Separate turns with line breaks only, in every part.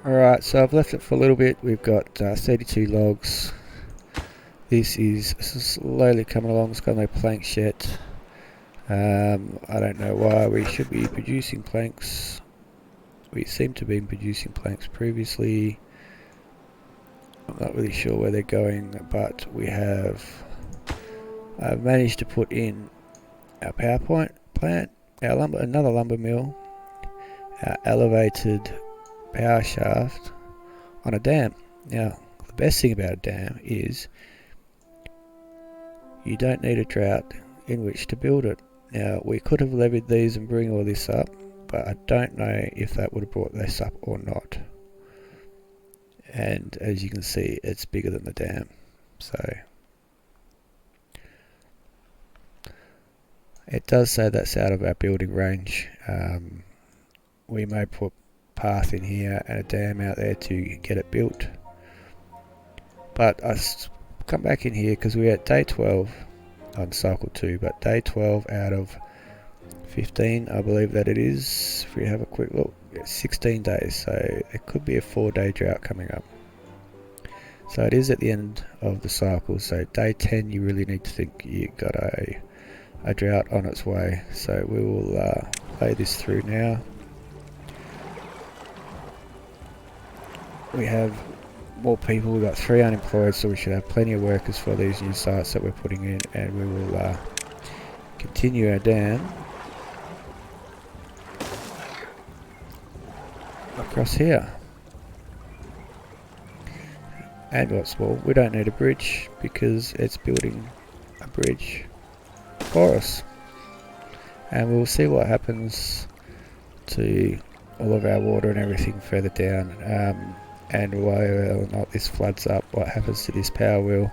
Alright, so I've left it for a little bit. We've got 32 logs. This is slowly coming along. It's got no planks yet. I don't know why we should be producing planks. We seem to have been producing planks previously. I'm not really sure where they're going, but we have managed to put in our power plant, our another lumber mill, our elevated power shaft on a dam. Now, the best thing about a dam is you don't need a drought in which to build it. Now, we could have levied these and bring all this up, but I don't know if that would have brought this up or not. And as you can see, it's bigger than the dam, so it does say that's out of our building range. We may put path in here and a dam out there to get it built, but I come back in here because we're at day 12 on cycle 2, but day 12 out of 15 I believe that it is. If we have a quick look, it's 16 days, so it could be a 4-day drought coming up. So it is at the end of the cycle, so day 10 you really need to think you got a drought on its way. So we will play this through now. We have more people. We've got 3 unemployed, so we should have plenty of workers for these new sites that we're putting in, and we will continue our dam across here. And what's more, we don't need a bridge because it's building a bridge for us, and we'll see what happens to all of our water and everything further down, and whether or not this floods up, what happens to this power wheel.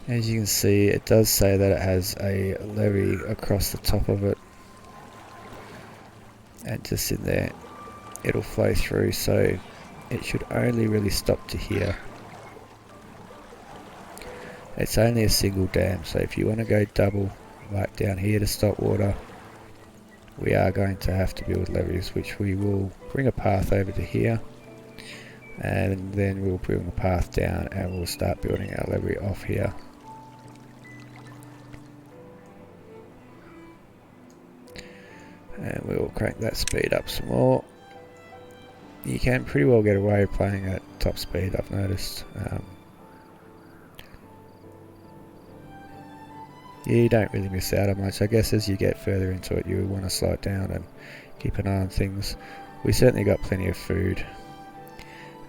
As you can see, it does say that it has a levee across the top of it, and just in there it'll flow through, so it should only really stop to here. It's only a single dam, so if you want to go double like down here to stop water, we are going to have to build levees, which we will bring a path over to here, and then we'll bring a path down and we'll start building our levee off here. And we'll crank that speed up some more. You can pretty well get away playing at top speed, I've noticed. You don't really miss out on much. I guess as you get further into it, you want to slow it down and keep an eye on things. We certainly got plenty of food,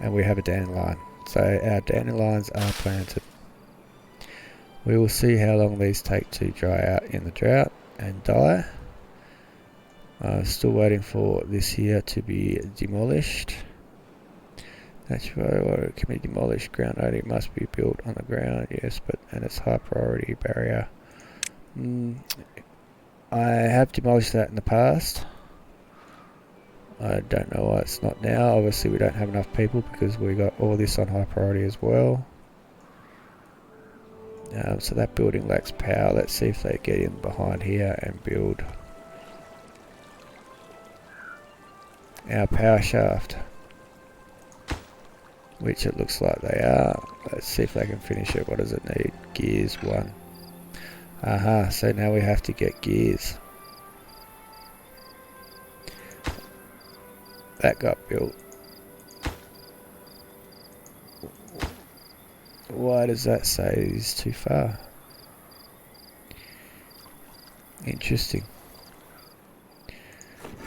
and we have a dandelion, so our dandelions are planted. We will see how long these take to dry out in the drought and die. Still waiting for this here to be demolished. That's why it can be demolished. Ground only must be built on the ground, yes, and it's high priority barrier. I have demolished that in the past. I don't know why it's not now. Obviously we don't have enough people because we got all this on high priority as well. So that building lacks power. Let's see if they get in behind here and build our power shaft, which it looks like they are. Let's see if they can finish it. What does it need? Gears 1. Aha, so now we have to get gears. That got built. Why does that say it's too far? Interesting.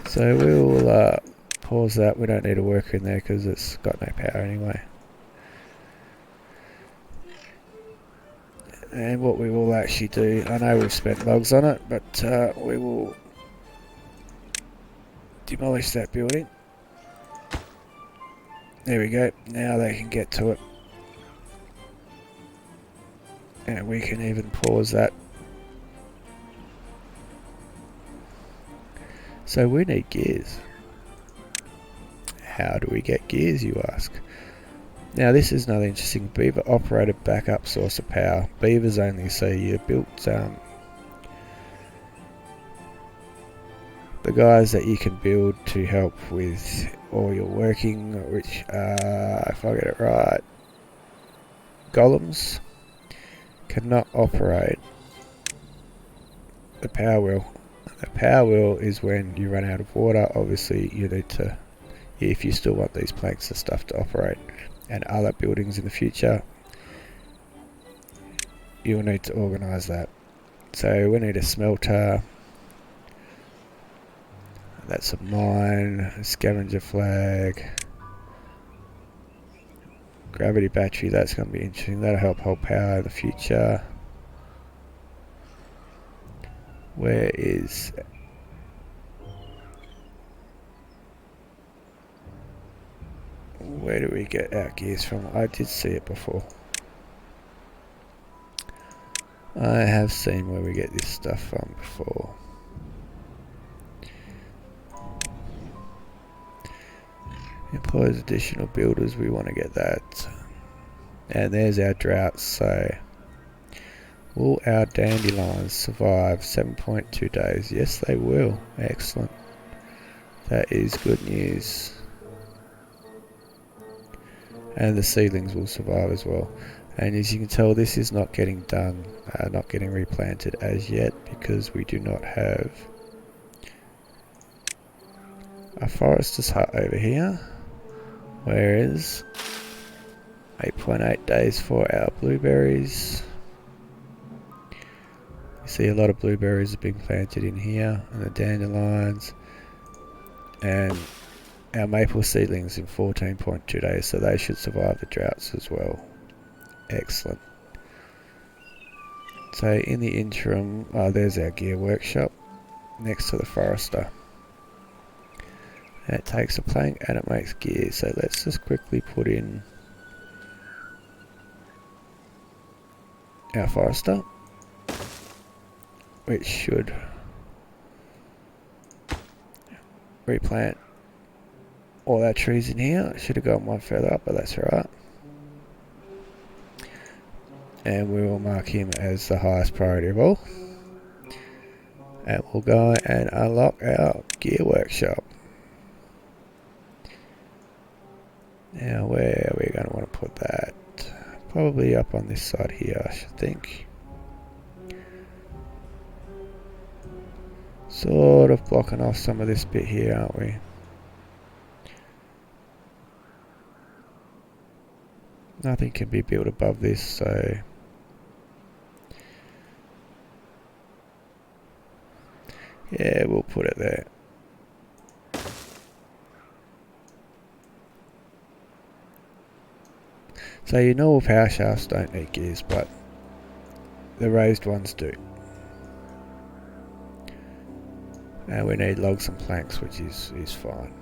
So we will pause that. We don't need a worker in there because it's got no power anyway. And what we will actually do, I know we've spent logs on it, but we will demolish that building. There we go. Now they can get to it. And we can even pause that. So we need gears. How do we get gears, you ask? Now this is another interesting. Beaver operated backup source of power. Beavers only, so you built the guys that you can build to help with all your working, which if I get it right, golems cannot operate the power wheel. The power wheel is when you run out of water. Obviously you need to, if you still want these planks and stuff to operate and other buildings in the future, you'll need to organise that. So we need a smelter, that's a mine, a scavenger flag, gravity battery, that's going to be interesting, that'll help hold power in the future. Where do we get our gears from? I did see it before. I have seen where we get this stuff from before. Employs additional builders, we want to get that. And there's our droughts, so will our dandelions survive 7.2 days? Yes, they will. Excellent. That is good news. And the seedlings will survive as well. And as you can tell, this is not getting done, not getting replanted as yet, because we do not have a forester's hut over here. Whereas 8.8 days for our blueberries. You see a lot of blueberries are being planted in here, and the dandelions, and our maple seedlings in 14.2 days, so they should survive the droughts as well. Excellent. So in the interim, there's our gear workshop next to the forester. And it takes a plank and it makes gear, so let's just quickly put in our forester, which should replant all our trees in here. Should have gone one further up, but that's alright. And we will mark him as the highest priority of all. And we'll go and unlock our gear workshop. Now where are we going to want to put that? Probably up on this side here, I should think. Sort of blocking off some of this bit here, aren't we? Nothing can be built above this, so yeah, we'll put it there. So your normal power shafts don't need gears, but the raised ones do. And we need logs and planks, which is fine.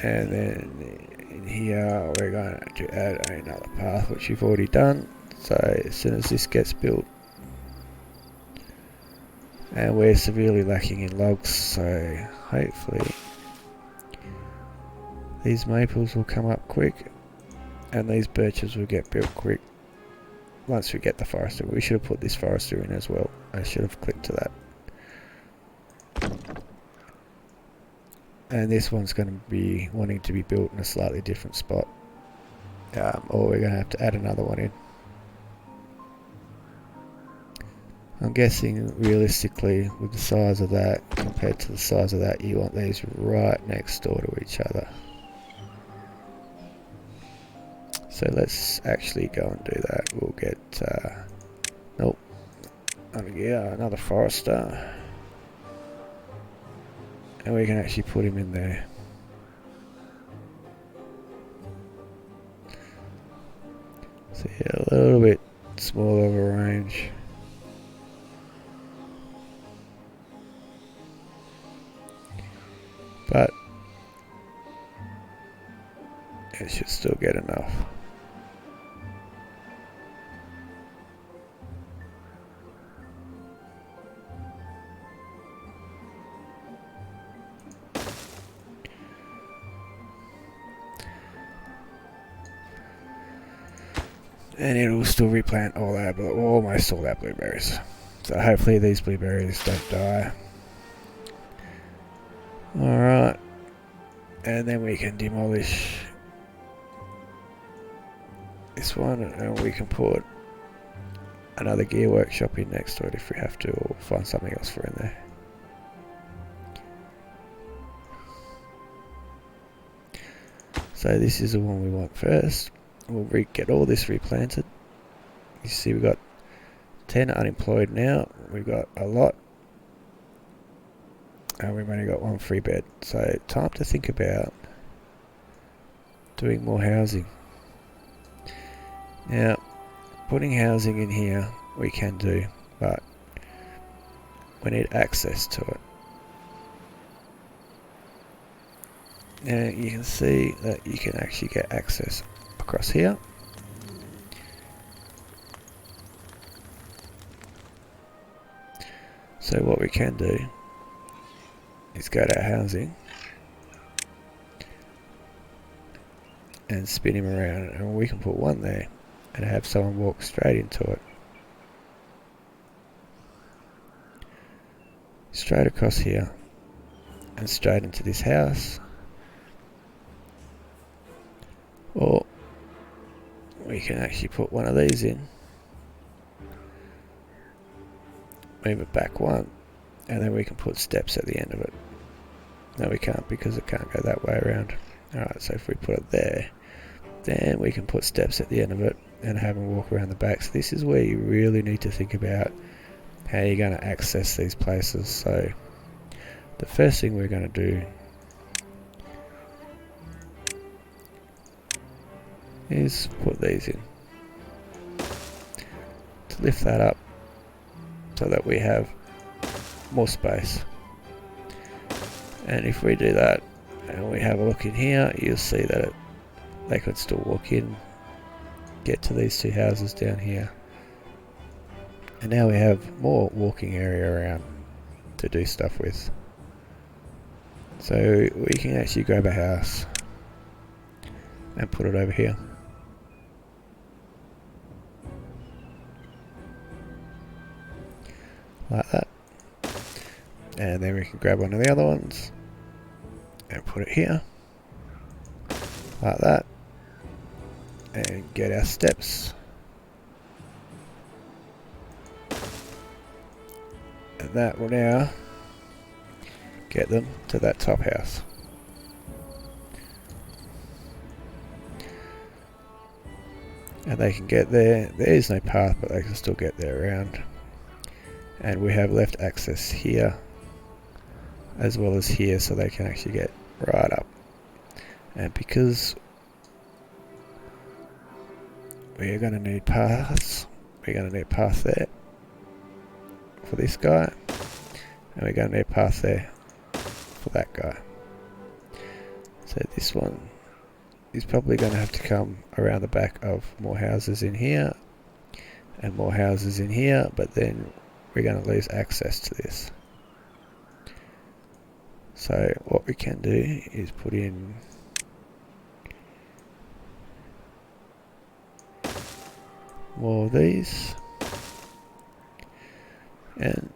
And then in here we're going to add another path, which we've already done. So as soon as this gets built, and we're severely lacking in logs, so hopefully these maples will come up quick and these birches will get built quick once we get the forester. We should have put this forester in as well. I should have clicked to that. And this one's going to be wanting to be built in a slightly different spot, or we're going to have to add another one in. I'm guessing realistically with the size of that compared to the size of that, you want these right next door to each other. So let's actually go and do that. We'll get nope, yeah, another forester, and we can actually put him in there. So yeah, a little bit smaller of a range. But it should still get enough. And it'll still replant all our, almost all our blueberries. So hopefully these blueberries don't die. Alright. And then we can demolish this one, and we can put another gear workshop in next to it if we have to, or find something else for in there. So this is the one we want first. We'll get all this replanted. You see we've got 10 unemployed now. We've got a lot. And we've only got one free bed. So time to think about doing more housing. Now, putting housing in here we can do, but we need access to it. Now you can see that you can actually get access across here. So what we can do is go to our housing and spin him around, and we can put one there and have someone walk straight into it. Straight across here and straight into this house. Or we can actually put one of these in, move it back one, and then we can put steps at the end of it. No, we can't, because it can't go that way around. Alright, so if we put it there, then we can put steps at the end of it and have them walk around the back. So this is where you really need to think about how you're going to access these places. So the first thing we're going to do is put these in to lift that up so that we have more space. And if we do that and we have a look in here, you'll see that they could still walk in, get to these two houses down here, and now we have more walking area around to do stuff with. So we can actually grab a house and put it over here. Like that. And then we can grab one of the other ones and put it here. Like that. And get our steps. And that will now get them to that top house. And they can get there. There is no path, but they can still get there around. And we have left access here as well as here, so they can actually get right up. And because we're going to need paths, we're going to need a path there for this guy, and we're going to need a path there for that guy. So this one is probably going to have to come around the back of more houses in here and more houses in here, but then we're going to lose access to this. So what we can do is put in more of these, and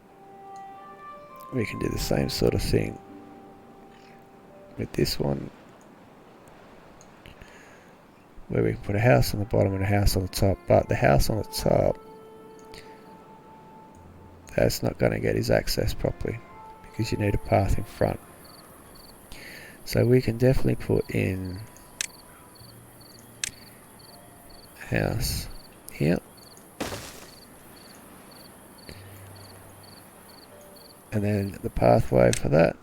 we can do the same sort of thing with this one, where we can put a house on the bottom and a house on the top, but the house on the top, that's not going to get his access properly because you need a path in front. So we can definitely put in a house here, and then the pathway for that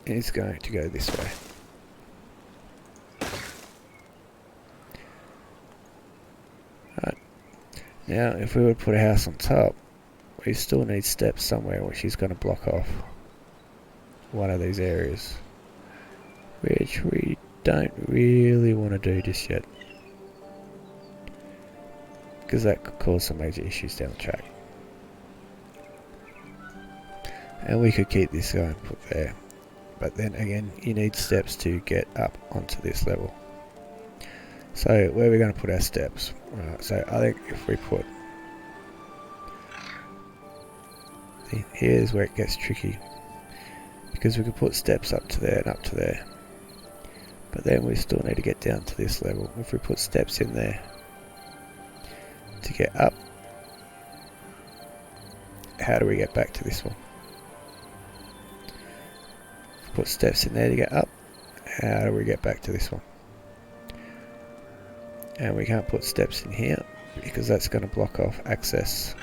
is going to go this way. Right. Now if we would put a house on top, we still need steps somewhere which is going to block off one of these areas, which we don't really want to do just yet, because that could cause some major issues down the track. And we could keep this guy and put there, but then again you need steps to get up onto this level. So where are we going to put our steps? Right, so I think if we put See, here's where it gets tricky, because we can put steps up to there and up to there, but then we still need to get down to this level. If we put steps in there to get up, how do we get back to this one? If we put steps in there to get up, how do we get back to this one? And we can't put steps in here because that's going to block off access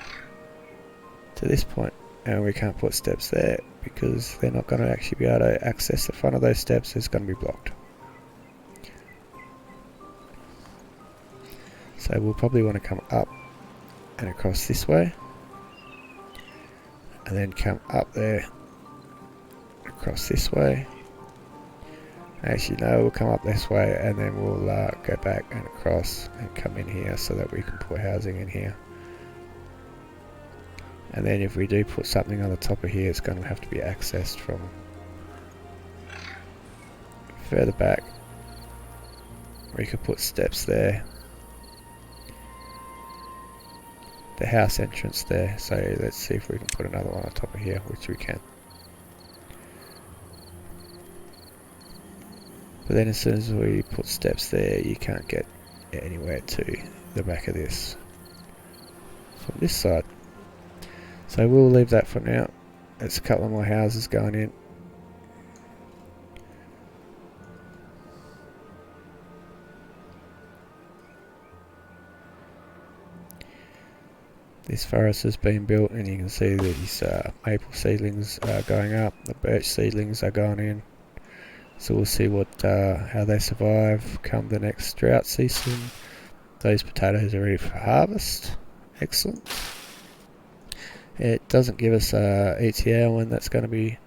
to this point. And we can't put steps there because they're not going to actually be able to access the front of those steps. It's going to be blocked. So we'll probably want to come up and across this way, and then come up there, across this way. Actually no, we'll come up this way and then we'll go back and across and come in here so that we can put housing in here. And then if we do put something on the top of here, it's going to have to be accessed from further back. We could put steps there, the house entrance there, so let's see if we can put another one on top of here, which we can. But then as soon as we put steps there, you can't get anywhere to the back of this from this side. So we'll leave that for now. There's a couple of more houses going in. This forest has been built, and you can see these maple seedlings are going up, the birch seedlings are going in. So we'll see what how they survive come the next drought season. Those potatoes are ready for harvest. Excellent. It doesn't give us ETA when that's going to be.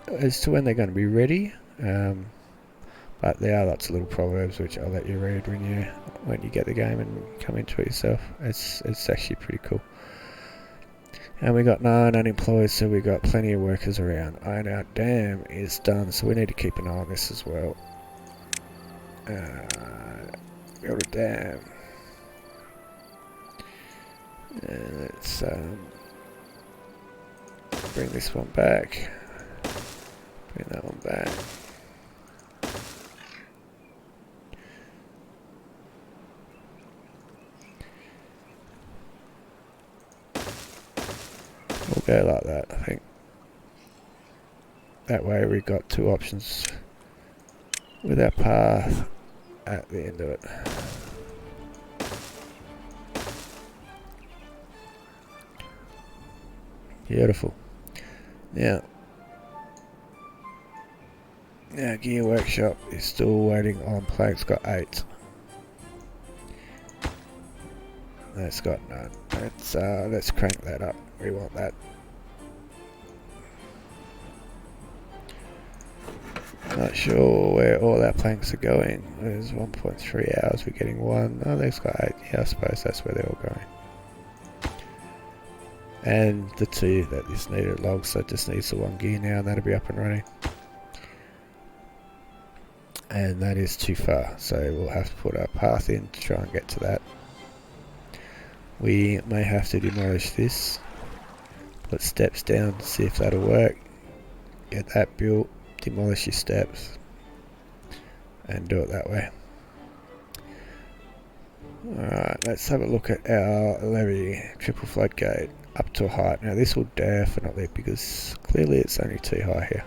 As to when they're going to be ready. But there are lots of little proverbs which I'll let you read when you get the game and come into it yourself. It's actually pretty cool. And we got 9 unemployed, so we got plenty of workers around. And our dam is done, so we need to keep an eye on this as well. Build a dam. Let's bring this one back. Bring that one back. We'll go like that, I think. That way we've got 2 options with our path at the end of it. Beautiful. Now, our gear workshop is still waiting on planks. Got 8. That's got none. Let's crank that up. We want that. Not sure where all our planks are going. There's 1.3 hours. We're getting 1. Oh, they've got 8. Yeah, I suppose that's where they're all going. And the 2 that just needed logs, so it just needs the 1 gear now, and that'll be up and running. And that is too far, so we'll have to put our path in to try and get to that. We may have to demolish this, put steps down to see if that'll work, get that built, demolish your steps, and do it that way. Alright, let's have a look at our levee, triple floodgate, up to a height. Now this will definitely, because clearly it's only too high here.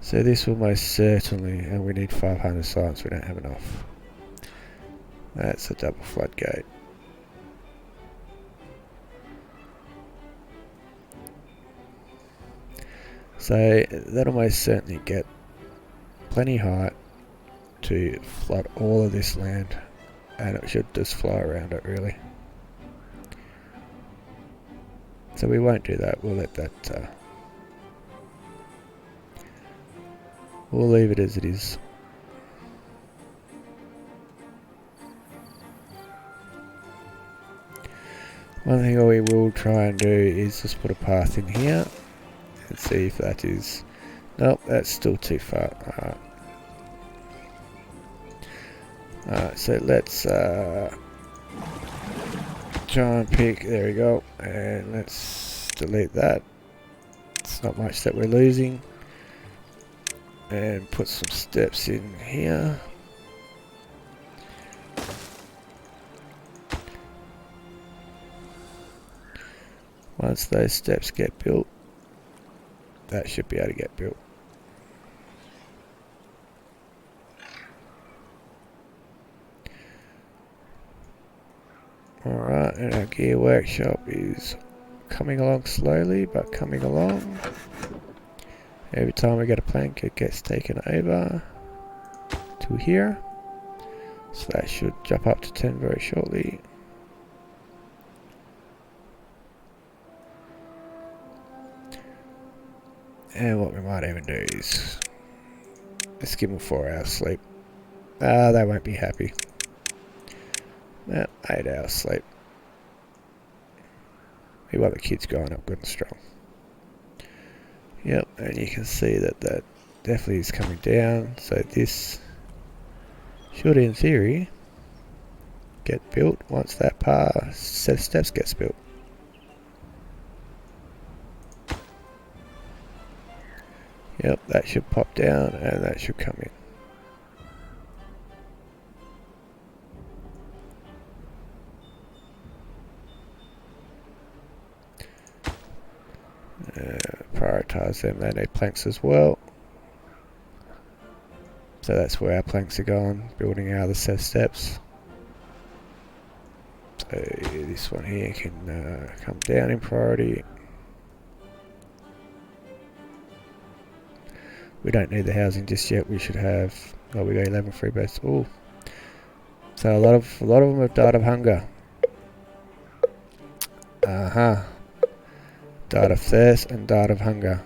So this will most certainly, and we need 500 science, we don't have enough. That's a double floodgate. So that'll most certainly get plenty height to flood all of this land, and it should just fly around it really. So we won't do that, we'll let that, we'll leave it as it is. One thing we will try and do is just put a path in here and see if that is... Nope, that's still too far. Alright, so let's try and pick, there we go, and let's delete that. It's not much that we're losing. And put some steps in here. Once those steps get built, that should be able to get built. Alright, and our gear workshop is coming along slowly, but coming along. Every time we get a plank, it gets taken over to here. So that should jump up to 10 very shortly. And what we might even do is let's give them 4 hours sleep. They won't be happy. 8 hours sleep. We want the kids growing up good and strong. Yep, and you can see that that definitely is coming down. So this should, in theory, get built once that set of steps gets built. Yep, that should pop down and that should come in. Prioritize them, they need planks as well. So that's where our planks are going, building our other set of steps. So this one here can come down in priority. We don't need the housing just yet. We should have. Oh, we got 11 free beds. Oh, so a lot of them have died of hunger. Died of thirst and died of hunger.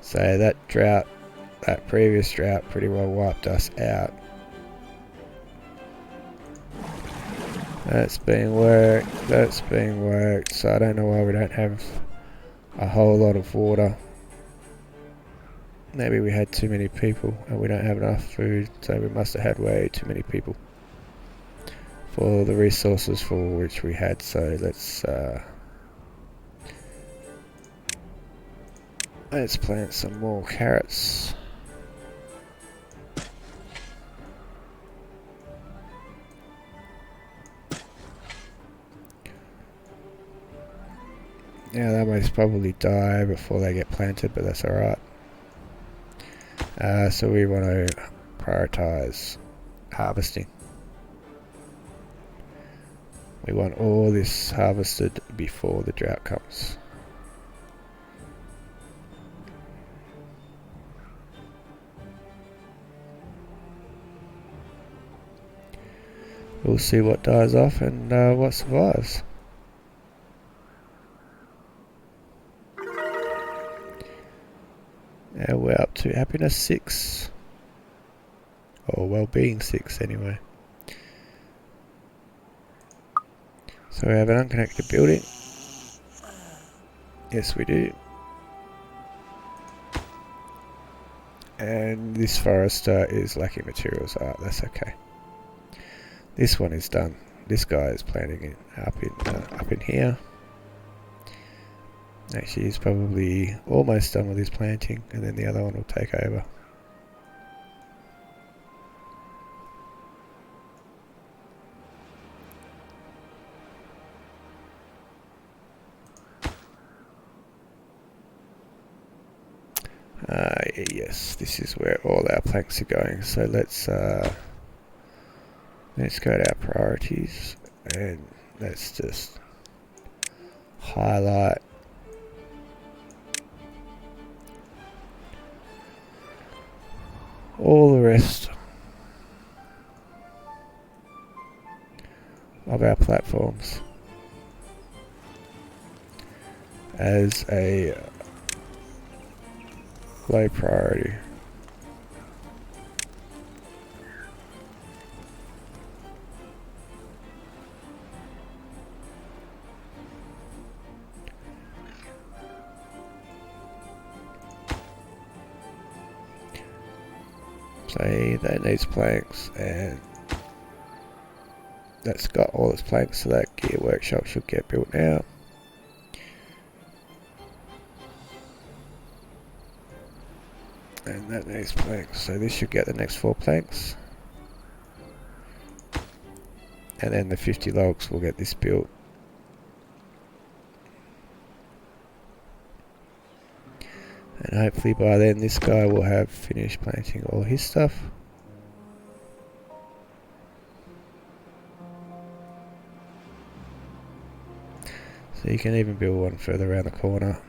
So that drought, that previous drought, pretty well wiped us out. That's being worked. That's being worked. So I don't know why we don't have a whole lot of water. Maybe we had too many people and we don't have enough food, so we must have had way too many people for the resources for which we had. So let's plant some more carrots. Yeah, they most probably die before they get planted, but that's alright. So we want to prioritize harvesting. We want all this harvested before the drought comes. We'll see what dies off and what survives. Now we're up to happiness 6. Or well-being 6 anyway. So we have an unconnected building. Yes, we do. And this forester is lacking materials. That's okay. This one is done. This guy is planting it up in here. Actually, he's probably almost done with his planting, and then the other one will take over. Yes, this is where all our planks are going. So let's go to our priorities and let's just highlight all the rest of our platforms as a low priority. So that needs planks, and that's got all its planks, so that gear workshop should get built now. And that needs planks, so this should get the next 4 planks. And then the 50 logs will get this built. And hopefully by then this guy will have finished planting all his stuff. So you can even build one further around the corner.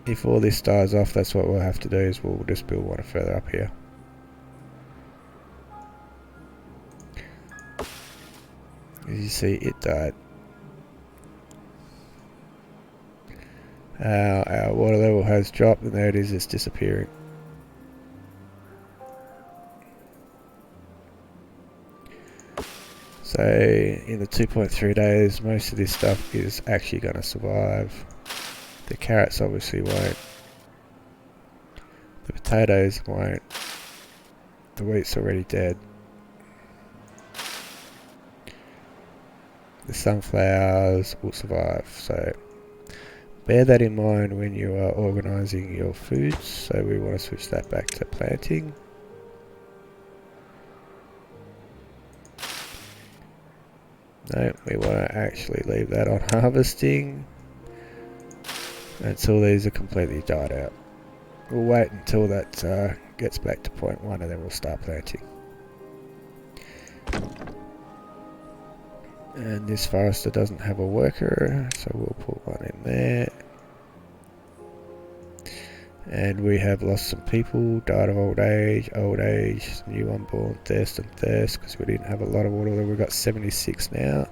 If all this dies off, that's what we'll have to do, is we'll just build one further up here. As you see, it died. Our water level has dropped, and there it is, it's disappearing. So in the 2.3 days, most of this stuff is actually going to survive. The carrots obviously won't. The potatoes won't. The wheat's already dead. The sunflowers will survive, so bear that in mind when you are organising your foods. So we want to switch that back to planting. No, we want to actually leave that on harvesting until these are completely died out. We'll wait until that gets back to 0.1 and then we'll start planting. And this forester doesn't have a worker, so we'll put one in there. And we have lost some people, died of old age, new unborn, thirst, because we didn't have a lot of water. We've got 76 now.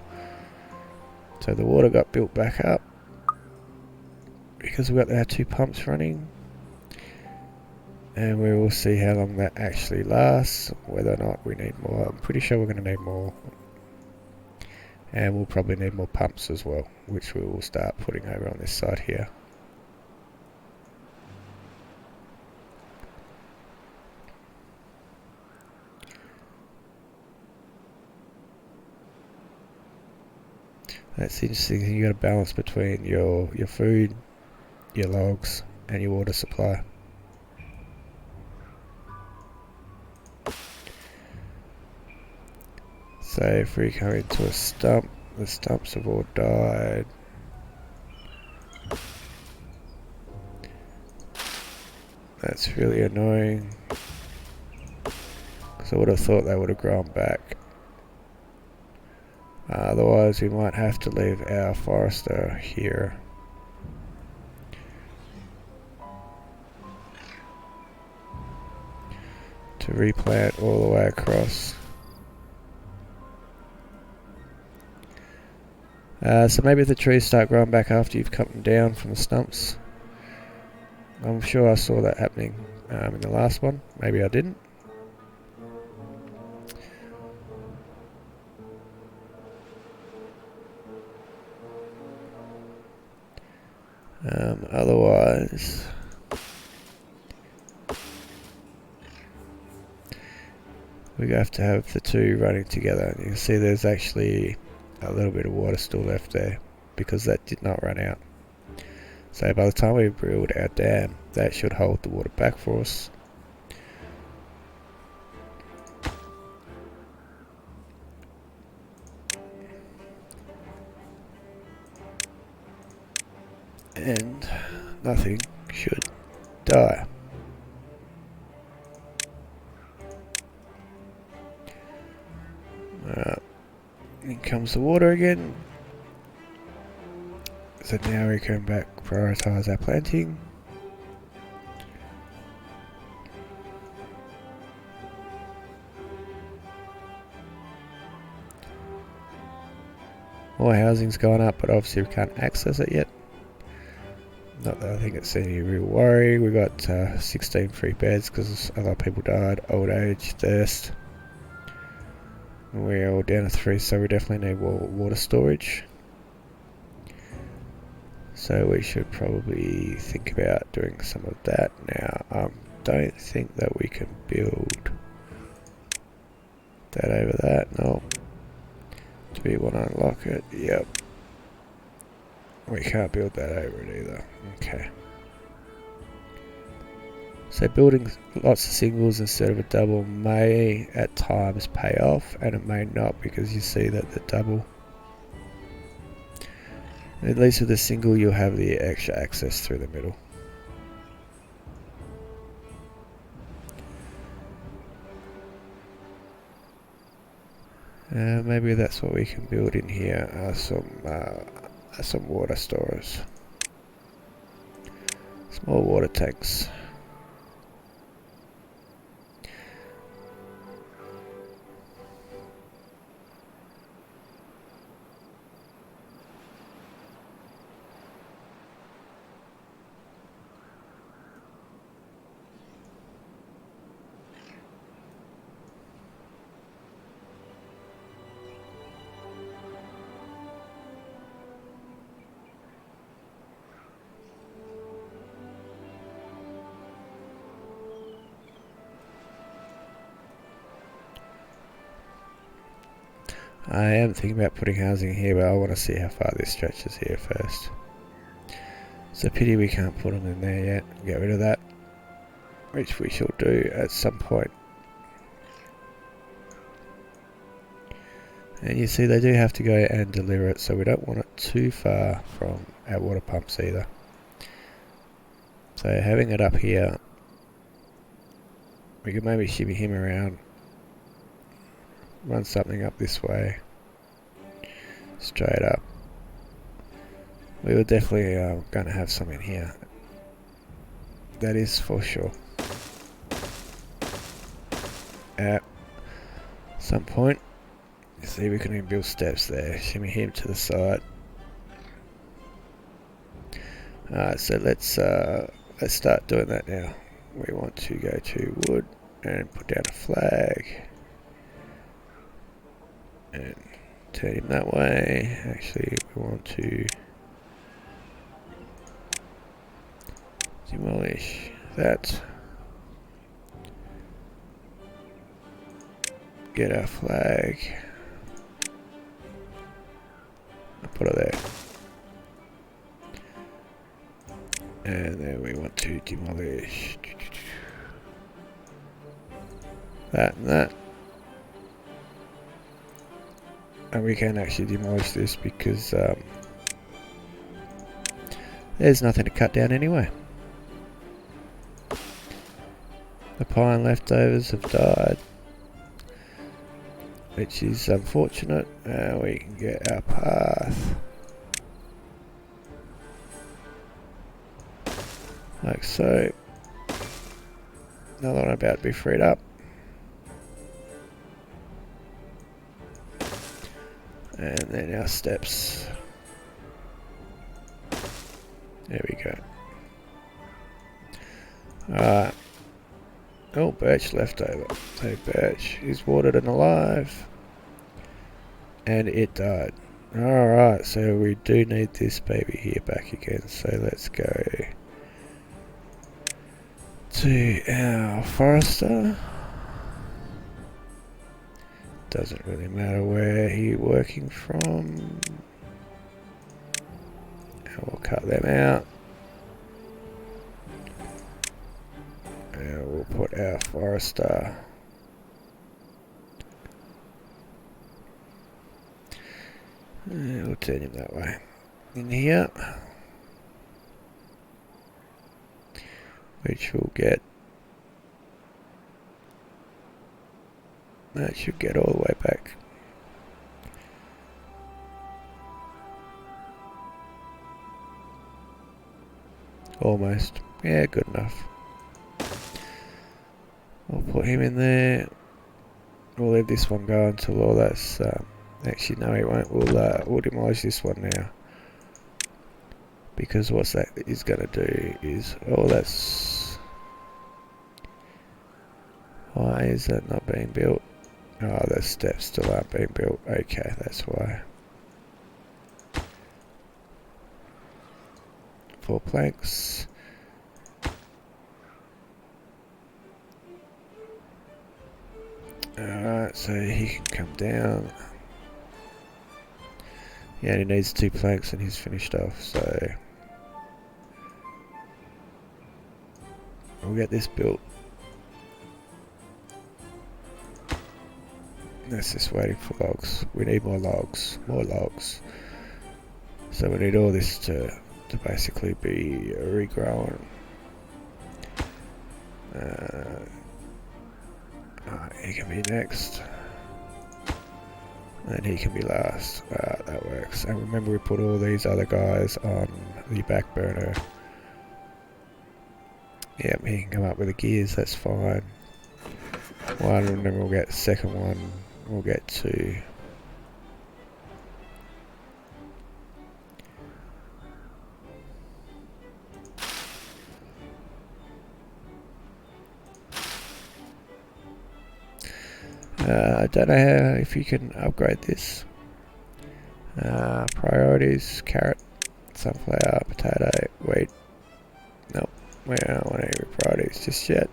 So the water got built back up because we've got our 2 pumps running. And we will see how long that actually lasts, whether or not we need more. I'm pretty sure we're going to need more. And we'll probably need more pumps as well, which we will start putting over on this side here. That's interesting. You got a balance between your food, your logs, and your water supply. So if we come into a stump, the stumps have all died. That's really annoying, because I would have thought they would have grown back. Otherwise we might have to leave our forester here. To replant all the way across. So maybe the trees start growing back after you've cut them down from the stumps. I'm sure I saw that happening in the last one. Maybe I didn't. Otherwise, we have to have the 2 running together. You can see there's actually a little bit of water still left there because that did not run out. So by the time we build our dam, that should hold the water back for us. And nothing should die. In comes the water again. So now we can prioritise our planting. More housing's gone up, but obviously we can't access it yet. Not that I think it's any real worry. We got 16 free beds because a lot of people died, old age, thirst. We're all down to 3, so we definitely need water storage. So we should probably think about doing some of that now. Don't think that we can build that over that. No. Do we want to unlock it? Yep. We can't build that over it either. Okay. So building lots of singles instead of a double may at times pay off, and it may not, because you see that the double, at least with the single, you'll have the extra access through the middle. Maybe that's what we can build in here, some water storers. Small water tanks. I am thinking about putting housing here, but I want to see how far this stretches here first. It's a pity we can't put them in there yet. Get rid of that, which we shall do at some point. And you see they do have to go and deliver it, so we don't want it too far from our water pumps either. So having it up here, we could maybe shimmy him around, run something up this way, straight up. We were definitely going to have some in here. That is for sure. At some point, you see we can even build steps there. Shimmy him to the side. Alright, so let's start doing that now. We want to go to wood and put down a flag. And turn him that way. Actually, we want to demolish that. Get our flag. I'll put it there. And then we want to demolish that and that. And we can actually demolish this because there's nothing to cut down anyway. The pine leftovers have died, which is unfortunate. We can get our path like so. Another one about to be freed up. And then our steps. There we go. Alright. Oh, birch left over. So birch is watered and alive. And it died. Alright, so we do need this baby here back again. So let's go to our forester. Doesn't really matter where he's working from. And we'll cut them out. And we'll put our forester. And we'll turn him that way. In here. Which we'll get. That should get all the way back. Almost. Yeah, good enough. We'll put him in there. We'll leave this one go until all that's... actually, no, we won't. We'll demolish this one now. Because what that is going to do is... Oh, that's... Why is that not being built? Oh, the steps still aren't being built. Okay, that's why. 4 planks. Alright, so he can come down. Yeah, he needs 2 planks and he's finished off, so we'll get this built. That's just waiting for logs. We need more logs. More logs. So we need all this to basically be regrown. He can be next. And he can be last. That works. And remember, we put all these other guys on the back burner. Yep, he can come up with the gears, that's fine. One, and then we'll get the second one. We'll get 2. I don't know if you can upgrade this. Priorities, carrot, sunflower, potato, wheat. Nope, we don't want any priorities just yet.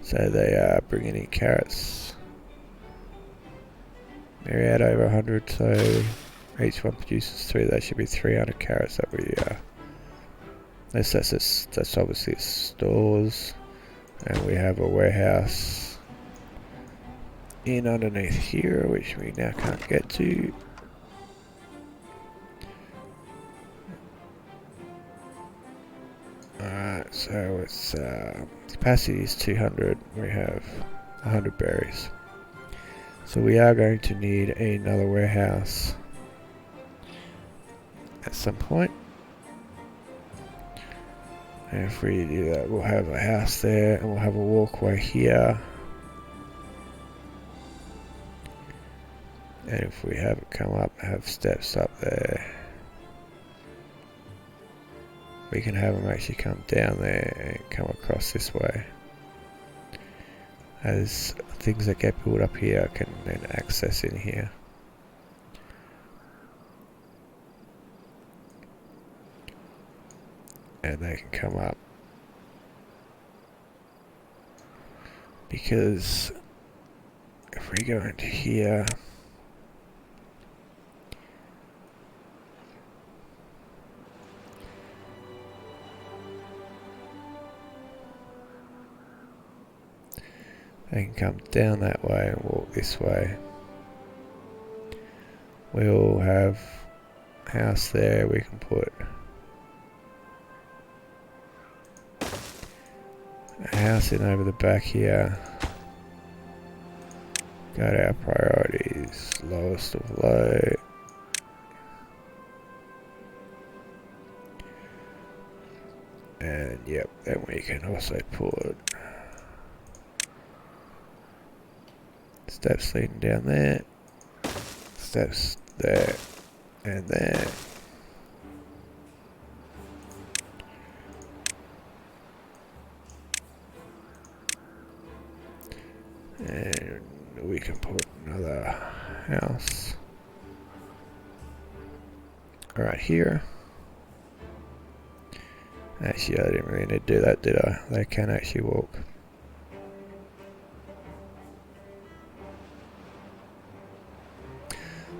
So they are bringing in carrots. They're at over 100, so each one produces 3. That should be 300 carrots that we that's obviously stores, and we have a warehouse in underneath here, which we now can't get to. Alright, so its capacity is 200. We have 100 berries, so we are going to need another warehouse at some point. And if we do that, we'll have a house there, and we'll have a walkway here. And if we have it come up, have steps up there, we can have them actually come down there and come across this way. As things that get built up here can then access in here. And they can come up, because if we go into here, they can come down that way and walk this way. We'll have a house there. We can put a house in over the back here. Go to our priorities, lowest of low. And yep, then we can also put steps leading down there, steps there and there. And we can put another house right here. Actually, I didn't really need to do that, did I? They can actually walk.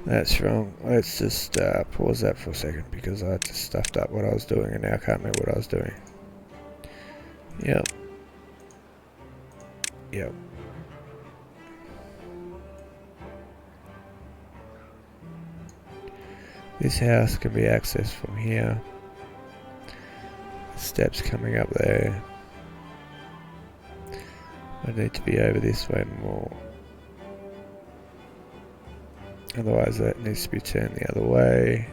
That's wrong. Let's just pause that for a second, because I just stuffed up what I was doing and now I can't remember what I was doing. Yep. Yep. This house can be accessed from here. Steps coming up there. I need to be over this way more. Otherwise that needs to be turned the other way.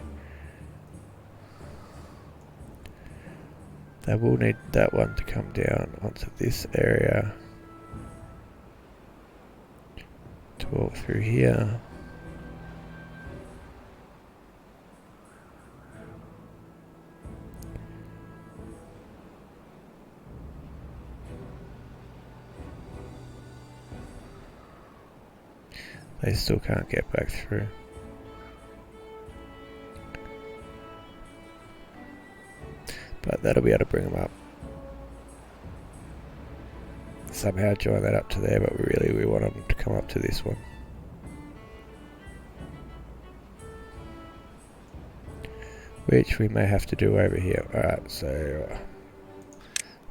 They will need that one to come down onto this area to walk through here. They still can't get back through. But that'll be able to bring them up. Somehow join that up to there, but we want them to come up to this one. Which we may have to do over here. Alright, so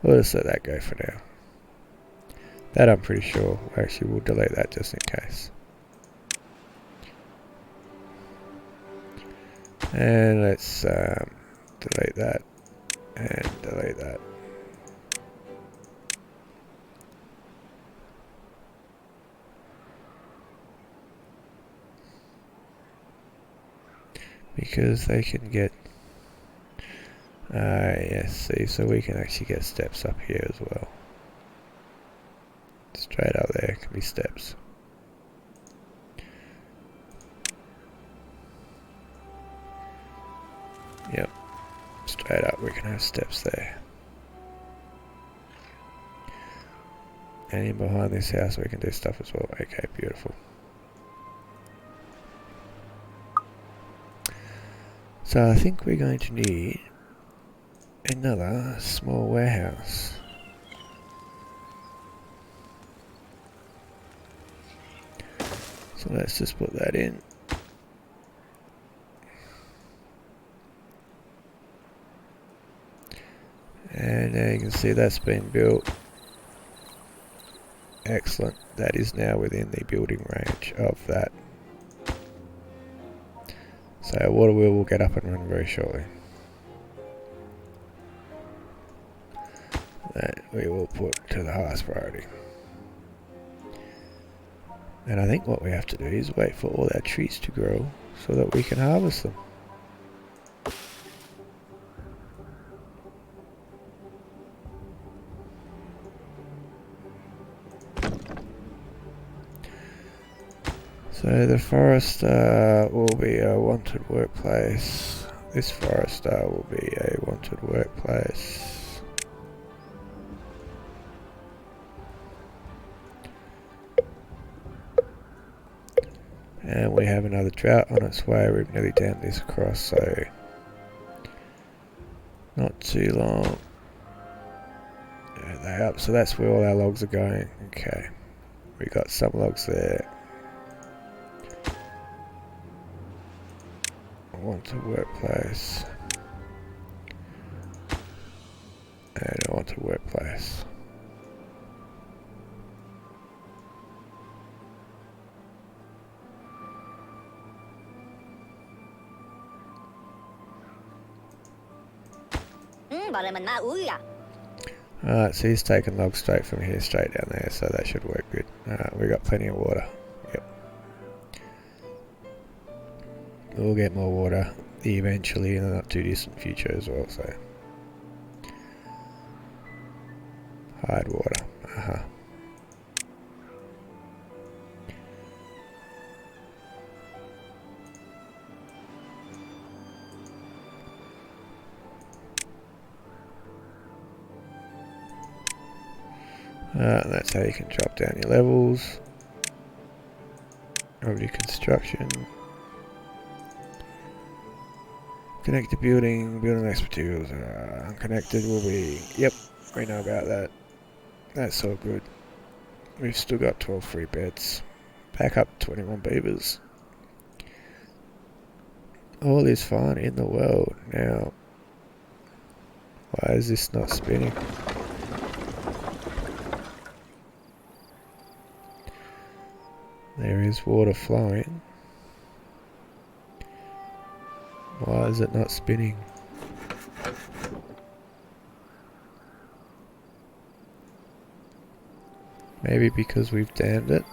we'll just let that go for now. That I'm pretty sure. Actually, we'll delete that just in case. And let's delete that and delete that. Because they can get yes, see, so we can actually get steps up here as well. Straight up there can be steps. Yep, straight up we can have steps there. And in behind this house we can do stuff as well. Okay, beautiful. So I think we're going to need another small warehouse. So let's just put that in. And now you can see that's been built. Excellent. That is now within the building range of that. So water wheel will get up and run very shortly. That we will put to the highest priority. And I think what we have to do is wait for all our trees to grow so that we can harvest them. So the forest will be a wanted workplace. This forest will be a wanted workplace. And we have another drought on its way. We've nearly dammed this across, so not too long. There they up. So that's where all our logs are going. Okay, we got some logs there. Wanted workplace. And I want a workplace. Alright, so he's taking logs straight from here, straight down there, so that should work good. Alright, we got plenty of water. Yep. We'll get more water eventually in the not too distant future as well, so. Hide water. That's how you can drop down your levels of your construction. Connect to building next materials. Unconnected will be, yep, we know about that. That's all good. We've still got 12 free beds. Back up 21 beavers. All is fine in the world. Now, why is this not spinning? There is water flowing. Why is it not spinning? Maybe because we've dammed it.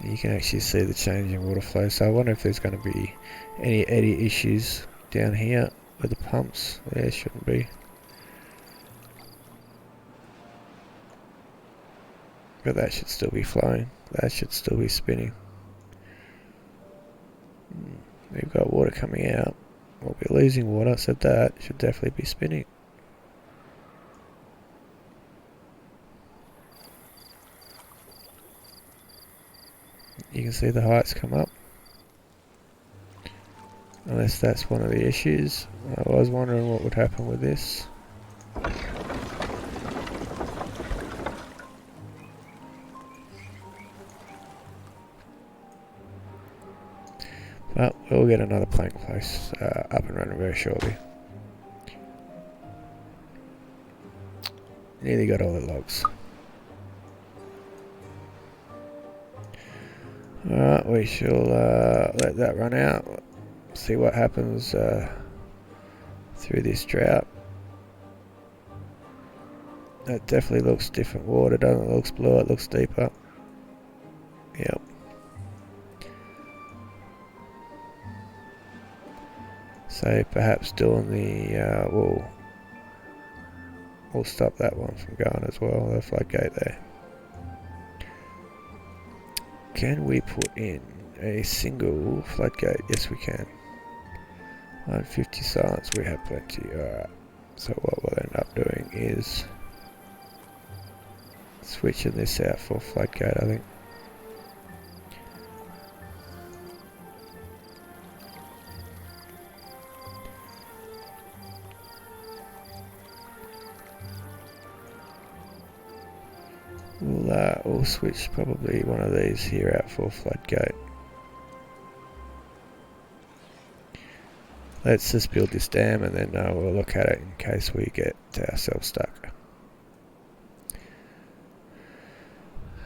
You can actually see the change in water flow. So I wonder if there's going to be any eddy issues down here with the pumps. There shouldn't be. But that should still be flowing. That should still be spinning. We've got water coming out. We'll be losing water, so that should definitely be spinning. You can see the heights come up. Unless that's one of the issues. I was wondering what would happen with this. Well, we'll get another plank place up and running very shortly. Nearly got all the logs. Alright, we shall let that run out. See what happens through this drought. That definitely looks different water, doesn't it? It looks bluer, it looks deeper. Yep. So perhaps doing the we'll stop that one from going as well, the floodgate there. Can we put in a single floodgate? Yes we can. 150 silence, we have plenty. Alright, so what we'll end up doing is switching this out for floodgate, I think. We'll switch probably one of these here out for floodgate. Let's just build this dam and then we'll look at it in case we get ourselves stuck.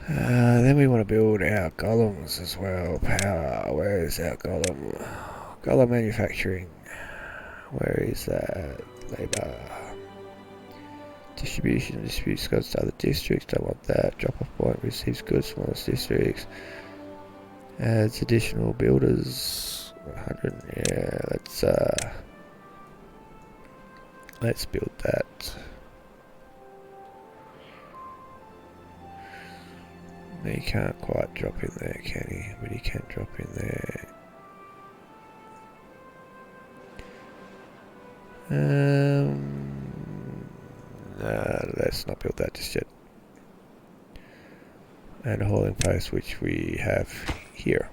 Then we want to build our golems as well. Power, where is our golem? Golem manufacturing. Where is that? Labour. Distribution, distributes goods to other districts, don't want that. Drop off point, receives goods from other districts. Adds additional builders. 100, yeah, let's build that. He can't quite drop in there, can he? But he can drop in there. Let's not build that just yet. And a hauling post, which we have here.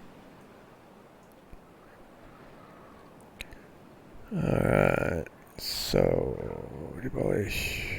Alright, so demolish.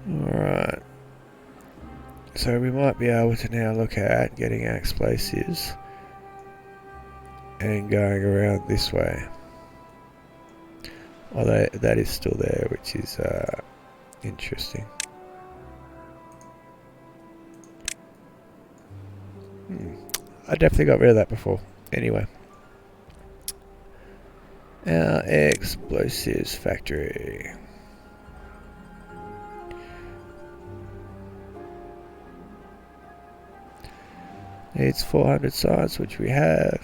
Alright, so we might be able to now look at getting our explosives and going around this way. Although that is still there, which is interesting. I definitely got rid of that before. Anyway. Our explosives factory. Needs 400 science, which we have.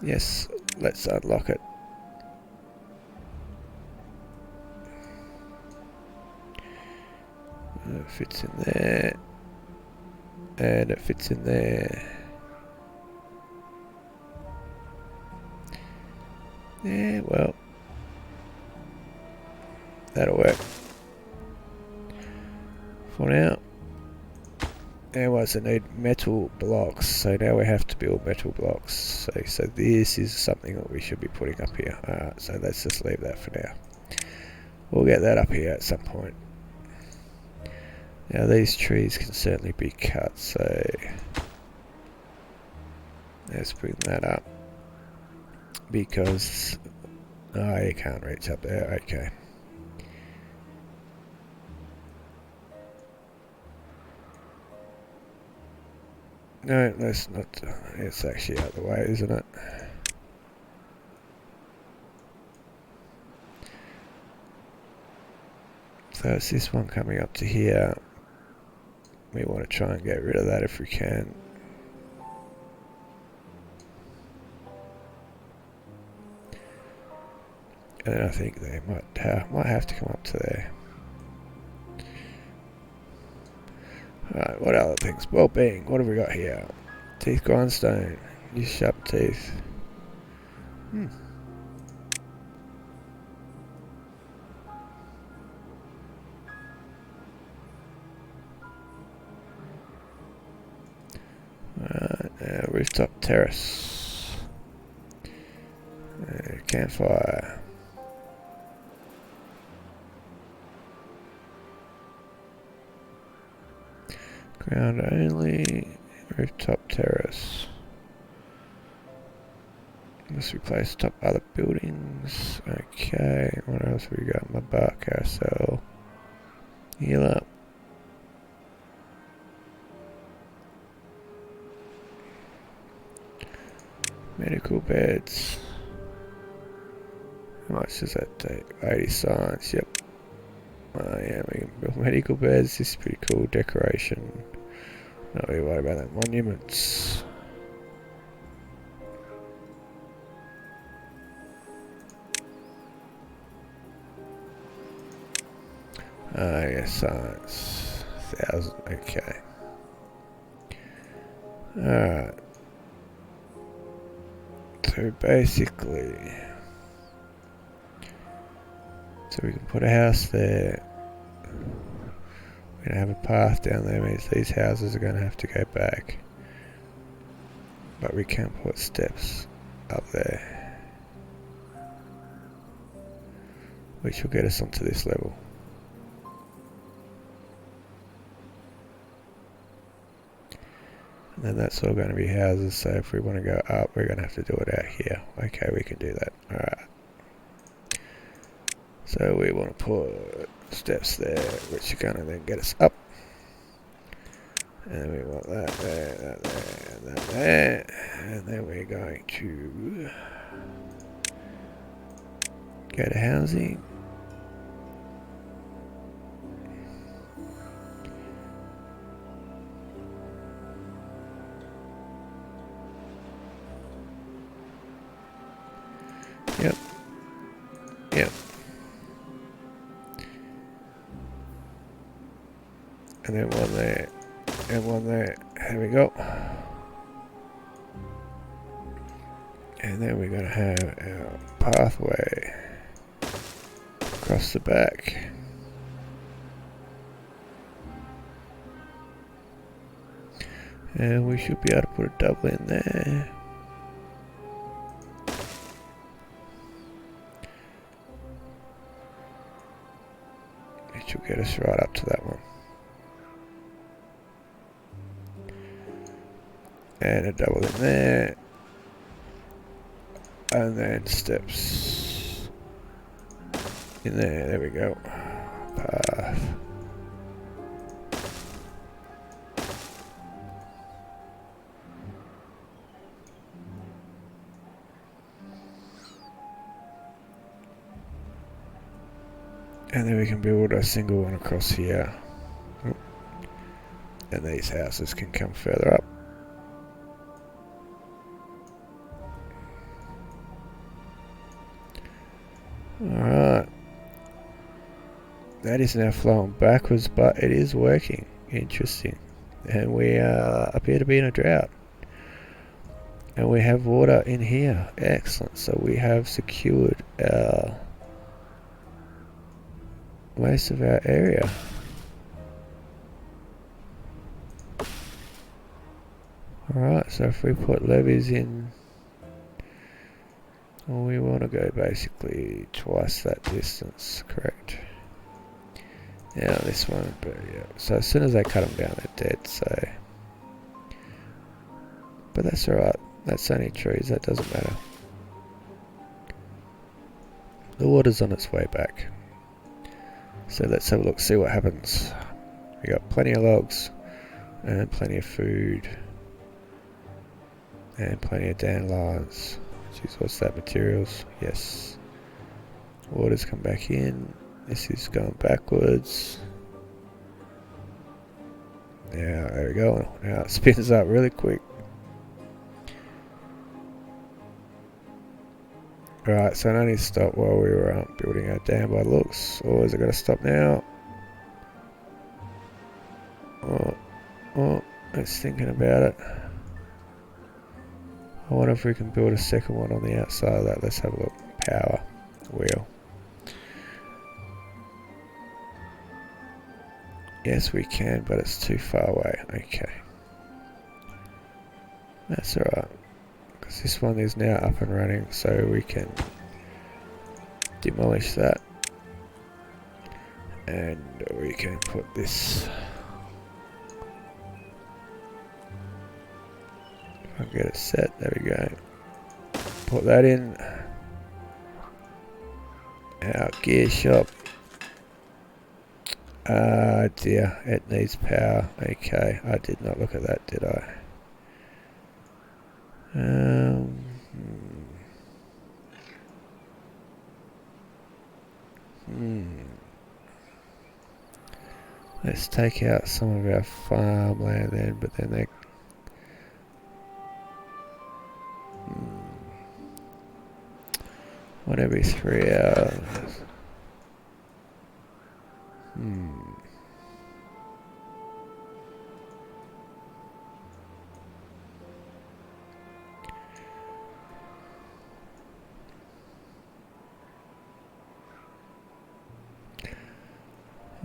Yes, let's unlock it. It fits in there. And it fits in there. Yeah, well, that'll work for now. There was a need metal blocks, so now we have to build metal blocks. So this is something that we should be putting up here. Alright, so let's just leave that for now. We'll get that up here at some point. Now these trees can certainly be cut, so let's bring that up. Because, oh, you can't reach up there, okay. No, that's not, it's actually out of the way, isn't it? So it's this one coming up to here, We want to try and get rid of that if we can. And then I think they might have to come up to there. Alright, what other things? Well-being, what have we got here? Teeth grindstone. Use sharp teeth. Alright, rooftop terrace. Campfire. Ground only. Rooftop terrace. Let's replace top other buildings. Okay, what else have we got? My bar carousel. Heal up. Medical beds. How much does that take? 80 science, yep. Yeah, we can build medical beds. This is pretty cool. Decoration. Not really worried about that. Monuments. Yeah, science. 1,000, okay. Alright. So basically, so we can put a house there. We're going to have a path down there, means these houses are going to have to go back. But we can put steps up there, which will get us onto this level. And then that's all going to be houses, so if we want to go up, we're going to have to do it out here. Okay, we can do that. Alright. So we want to put steps there, which are going to then get us up. And we want that there, that there, and that there. And then we're going to go to housing. Yep. Yep. And then one there. And one there. There we go. And then we're going to have our pathway across the back. And we should be able to put a double in there. Which will get us right up to that one. And a double in there. And then steps in there. There we go. Path. And then we can build a single one across here. And these houses can come further up. Alright. That is now flowing backwards, but it is working. Interesting. And we appear to be in a drought. And we have water in here. Excellent. So we have secured our most of our area. Alright, so if we put levees in, well, we want to go basically twice that distance, correct? Yeah, this one, but yeah. So as soon as I cut them down, they're dead, so. But that's alright, that's only trees, that doesn't matter. The water's on its way back. So let's have a look, see what happens. We got plenty of logs, and plenty of food, and plenty of dandelions. Jeez, what's that, materials? Yes. Water's come back in. This is going backwards. Yeah, there we go. Now it spins up really quick. Right, so I only stopped while we were building our dam by looks. Or is it going to stop now? Oh, it's thinking about it. I wonder if we can build a second one on the outside of that. Let's have a look. Power. Wheel. Yes, we can, but it's too far away. Okay. That's alright. Because this one is now up and running, so we can demolish that. And we can put this... I'll get it set. There we go. Put that in. Our gear shop. Ah dear, it needs power. Okay, I did not look at that, did I? Let's take out some of our farmland then, but then they... One every 3 hours.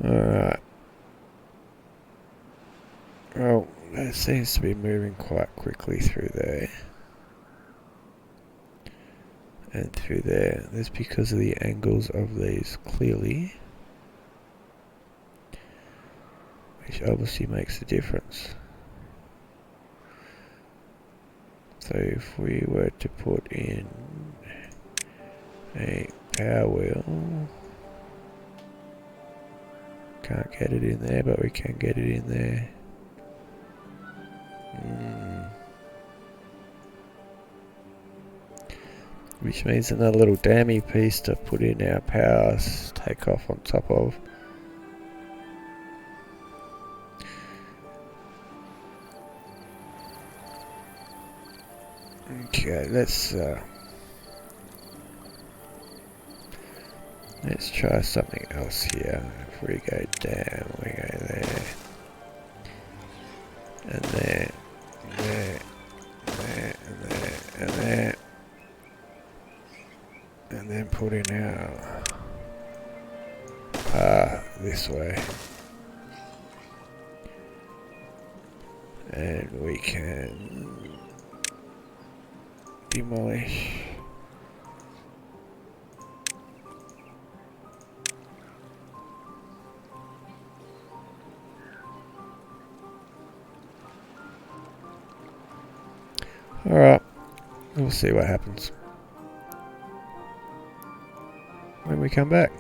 Alright. Well, that seems to be moving quite quickly through there. And through there. That's because of the angles of these, clearly. Which obviously makes a difference. So if we were to put in a power wheel, can't get it in there, but we can get it in there. Which means another little dammy piece to put in our power takeoff on top of. Okay, let's try something else here. If we go down, we go there, and there, there, there, and there, and there, and then put in our path this way, and we can demolish. Alright, we'll see what happens when we come back.